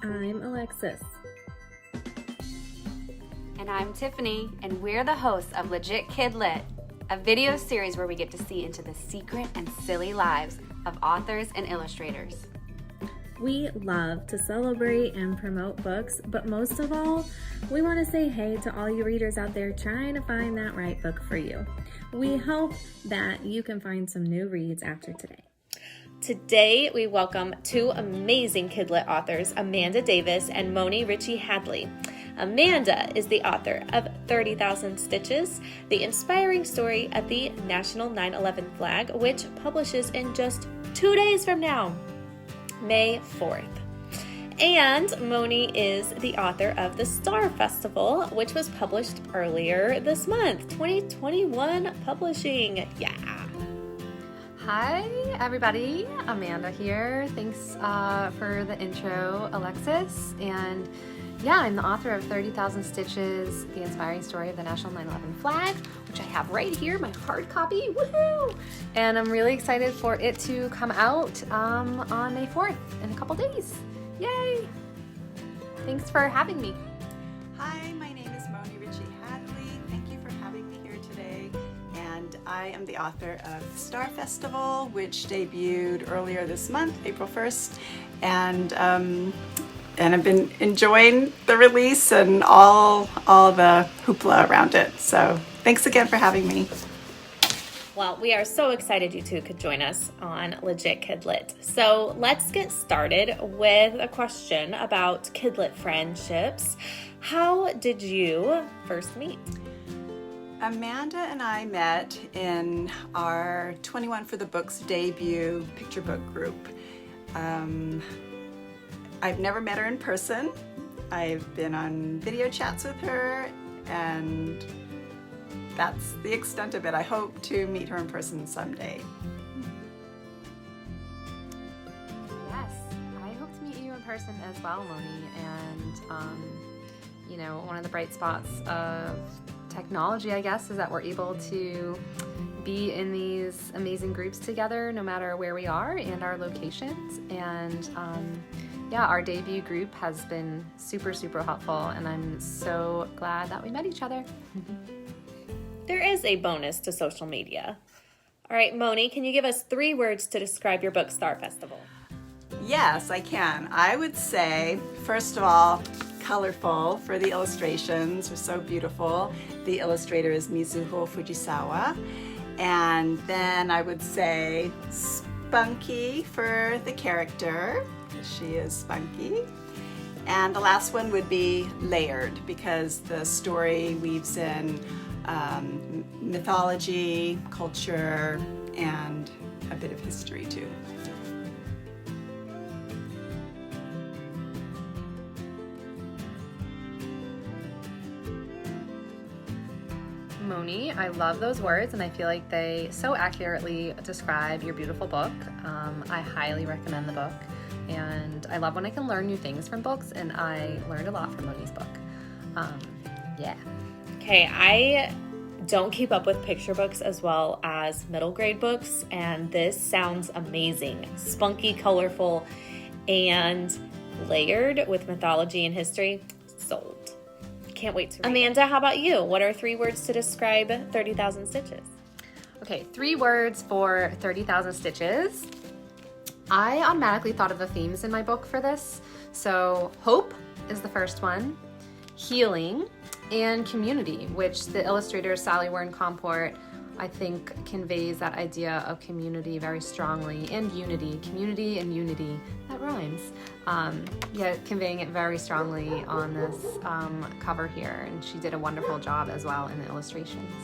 I'm Alexis. And I'm Tiffany, and we're the hosts of Legit KidLit, a video series where we get to see into the secret and silly lives of authors and illustrators. We love to celebrate and promote books, but most of all, we want to say hey to all you readers out there trying to find that right book for you. We hope that you can find some new reads after today. Today, we welcome two amazing KidLit authors, Amanda Davis and Moni Ritchie Hadley. Amanda is the author of 30,000 Stitches, the inspiring story of the National 9/11 flag, which publishes in just 2 days from now, May 4th. And Moni is the author of the Star Festival, which was published earlier this month, 2021 publishing. Yeah. Hi, everybody. Amanda here. Thanks for the intro, Alexis. And yeah, I'm the author of 30,000 Stitches, the inspiring story of the National 9/11 flag, which I have right here, my hard copy. Woohoo! And I'm really excited for it to come out on May 4th in a couple days. Yay! Thanks for having me. Hi, my name is Moni Ritchie Hadley. Thank you for having me here today. And I am the author of the Star Festival, which debuted earlier this month, April 1st. And I've been enjoying the release and all the hoopla around it. So thanks again for having me. Well, we are so excited you two could join us on Legit KidLit. So let's get started with a question about KidLit friendships. How did you first meet? Amanda and I met in our 21 for the Books debut picture book group. I've never met her in person. I've been on video chats with her, and that's the extent of it. I hope to meet her in person someday. Yes, I hope to meet you in person as well, Moni. And, one of the bright spots of technology, I guess, is that we're able to be in these amazing groups together no matter where we are and our locations. And our debut group has been super, super helpful, and I'm so glad that we met each other. There is a bonus to social media. All right, Moni, can you give us 3 words to describe your book, Star Festival? Yes, I can. I would say, first of all, colorful for the illustrations. They're so beautiful. The illustrator is Mizuho Fujisawa. And then I would say spunky for the character, because she is spunky. And the last one would be layered, because the story weaves in mythology, culture, and a bit of history too. Moni, I love those words, and I feel like they so accurately describe your beautiful book. I highly recommend the book, and I love when I can learn new things from books, and I learned a lot from Moni's book. Yeah. Okay, I don't keep up with picture books as well as middle grade books, and this sounds amazing. Spunky, colorful, and layered with mythology and history. Sold. Can't wait to read. Amanda, how about you? What are 3 words to describe 30,000 Stitches? Okay, 3 words for 30,000 Stitches. I automatically thought of the themes in my book for this. So hope is the first one, healing, and community, which the illustrator Sally Warren-Comport, I think, conveys that idea of community very strongly, and unity. Community and unity, that rhymes. Conveying it very strongly on this cover here, and she did a wonderful job as well in the illustrations.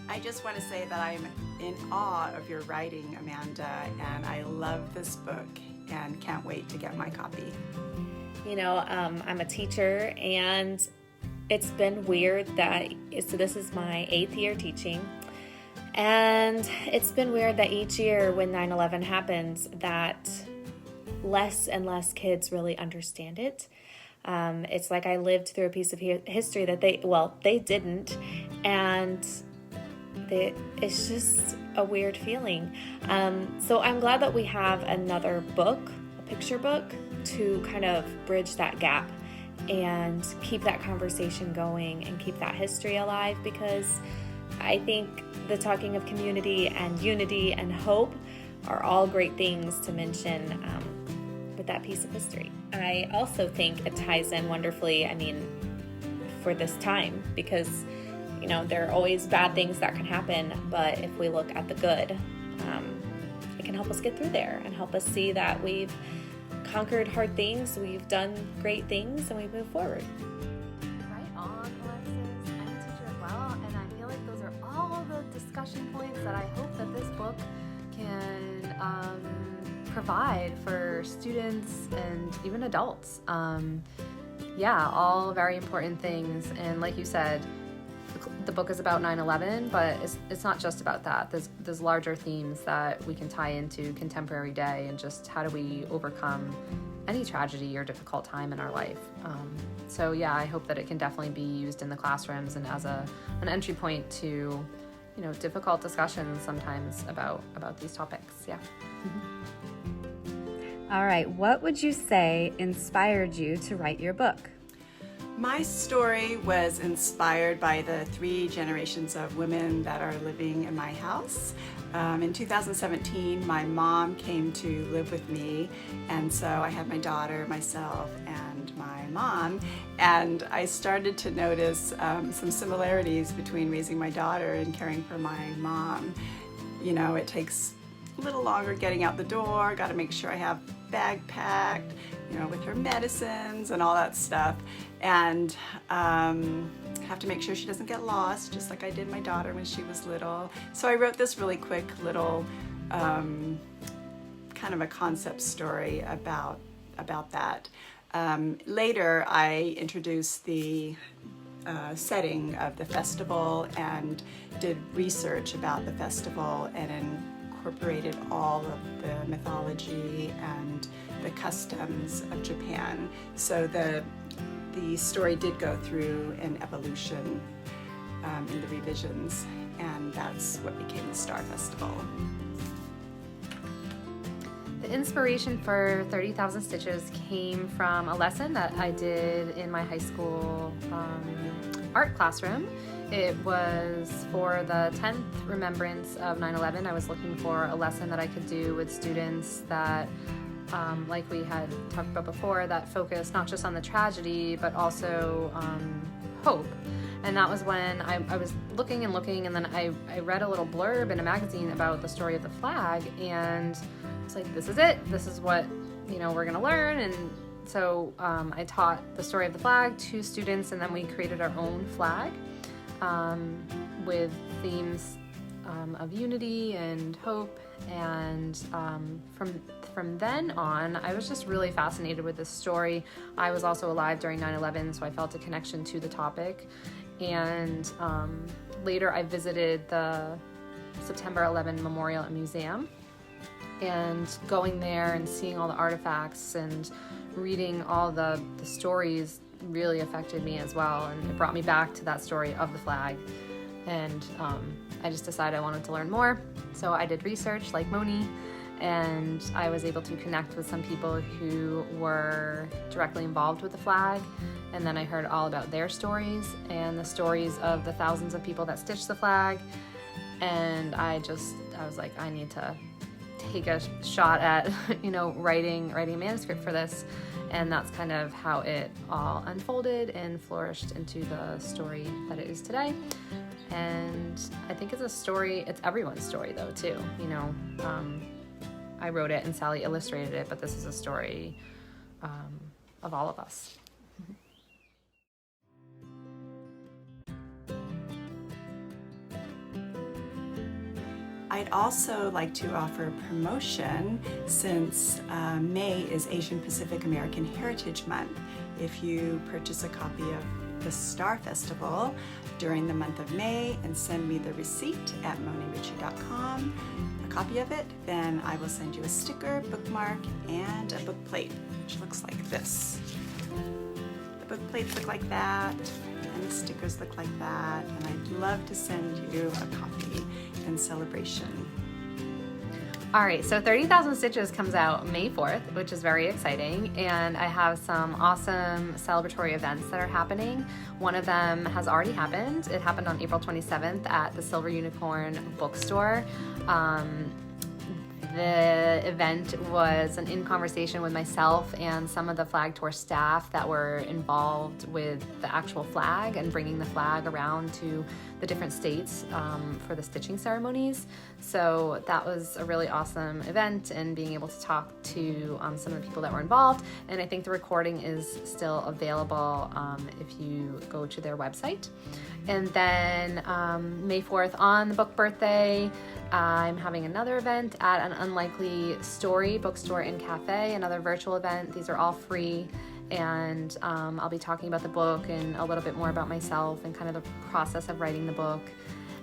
I just want to say that I'm in awe of your writing, Amanda, and I love this book and can't wait to get my copy. I'm a teacher, and it's been weird so this is my 8th year teaching, and it's been weird that each year when 9/11 happens that less and less kids really understand it. It's like I lived through a piece of history that they didn't, and it's just a weird feeling. So I'm glad that we have another book, a picture book, to kind of bridge that gap and keep that conversation going and keep that history alive, because I think the talking of community and unity and hope are all great things to mention with that piece of history. I also think it ties in wonderfully, for this time, because there are always bad things that can happen, but if we look at the good, it can help us get through there and help us see that we've conquered hard things, we've done great things, and we move forward. Right on, Alexis. I'm a teacher as well, and I feel like those are all the discussion points that I hope that this book can provide for students and even adults. All very important things. And like you said, the book is about 9/11, but it's not just about that. There's larger themes that we can tie into contemporary day and just how do we overcome any tragedy or difficult time in our life. I hope that it can definitely be used in the classrooms and as an entry point to difficult discussions sometimes about these topics. All right, what would you say inspired you to write your book? My story was inspired by the 3 generations of women that are living in my house. In 2017, my mom came to live with me, and so I had my daughter, myself, and my mom, and I started to notice some similarities between raising my daughter and caring for my mom. It takes a little longer getting out the door, got to make sure I have bag packed, with her medicines and all that stuff, and have to make sure she doesn't get lost, just like I did my daughter when she was little. So I wrote this really quick little kind of a concept story about that. Later, I introduced the setting of the festival and did research about the festival and incorporated all of the mythology and the customs of Japan. So the story did go through an evolution in the revisions, and that's what became the Star Festival. The inspiration for 30,000 Stitches came from a lesson that I did in my high school art classroom. It was for the 10th remembrance of 9/11. I was looking for a lesson that I could do with students that, like we had talked about before, that focused not just on the tragedy, but also hope. And that was when I was looking, and then I read a little blurb in a magazine about the story of the flag, and I was like, this is it. This is what, we're gonna learn. And so I taught the story of the flag to students, and then we created our own flag with themes of unity and hope. And from then on, I was just really fascinated with this story. I was also alive during 9/11, so I felt a connection to the topic. And later I visited the September 11 Memorial and Museum, and going there and seeing all the artifacts and reading all the stories really affected me as well, and it brought me back to that story of the flag. And I just decided I wanted to learn more, so I did research like Moni, and I was able to connect with some people who were directly involved with the flag, and then I heard all about their stories and the stories of the thousands of people that stitched the flag, and I was like, I need to take a shot at writing a manuscript for this. And that's kind of how it all unfolded and flourished into the story that it is today. And I think it's everyone's story though too. I wrote it and Sally illustrated it, but this is a story of all of us. I'd also like to offer a promotion since May is Asian Pacific American Heritage Month. If you purchase a copy of the Star Festival during the month of May and send me the receipt at moniritchie.com, a copy of it, then I will send you a sticker, bookmark, and a book plate, which looks like this. The book plates look like that, and the stickers stores look like that, and I'd love to send you a copy in celebration. All right, so 30,000 Stitches comes out May 4th, which is very exciting, and I have some awesome celebratory events that are happening. One of them has already happened. It happened on April 27th at the Silver Unicorn bookstore. The event was an in conversation with myself and some of the Flag Tour staff that were involved with the actual flag and bringing the flag around to the different states for the stitching ceremonies. So that was a really awesome event, and being able to talk to some of the people that were involved. And I think the recording is still available if you go to their website. And then May 4th, on the book birthday, I'm having another event at an Unlikely Story bookstore and cafe, another virtual event. These are all free, and I'll be talking about the book and a little bit more about myself and kind of the process of writing the book.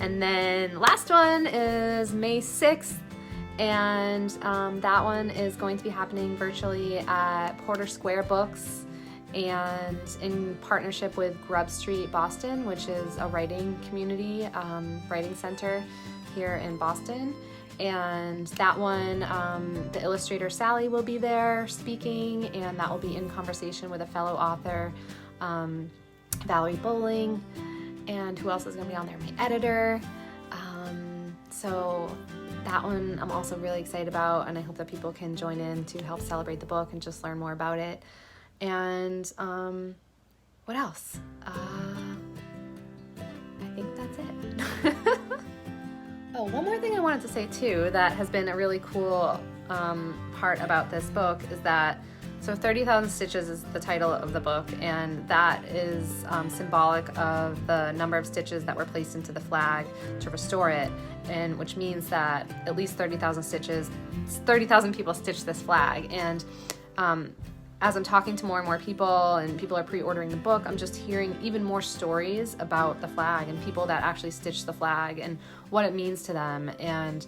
And then last one is May 6th, and that one is going to be happening virtually at Porter Square Books and in partnership with Grub Street Boston, which is a writing community, writing center here in Boston. And that one, the illustrator Sally will be there speaking, and that will be in conversation with a fellow author, Valerie Bowling, and who else is going to be on there? My editor. So that one I'm also really excited about, and I hope that people can join in to help celebrate the book and just learn more about it. And what else? I think that's it. Oh, one more thing I wanted to say too that has been a really cool part about this book is that, so 30,000 Stitches is the title of the book, and that is symbolic of the number of stitches that were placed into the flag to restore it, and which means that at least 30,000 stitches, 30,000 people stitched this flag. And as I'm talking to more and more people and people are pre-ordering the book, I'm just hearing even more stories about the flag and people that actually stitched the flag and what it means to them. And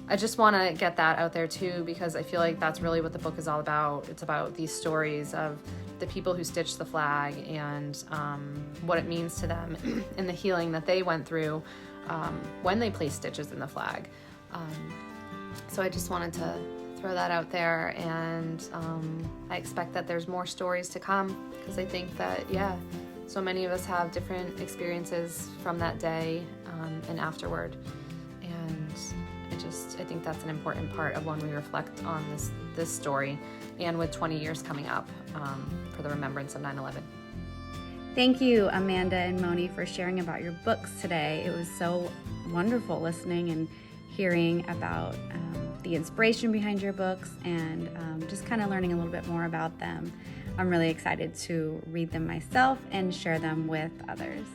I just want to get that out there too, because I feel like that's really what the book is all about. It's about these stories of the people who stitched the flag and what it means to them and the healing that they went through when they placed stitches in the flag. So I just wanted to throw that out there, and I expect that there's more stories to come, because I think that, yeah, so many of us have different experiences from that day and afterward, and I think that's an important part of when we reflect on this story, and with 20 years coming up for the remembrance of 9/11. Thank you, Amanda and Moni, for sharing about your books today. It was so wonderful listening and hearing about the inspiration behind your books, and just kind of learning a little bit more about them. I'm really excited to read them myself and share them with others.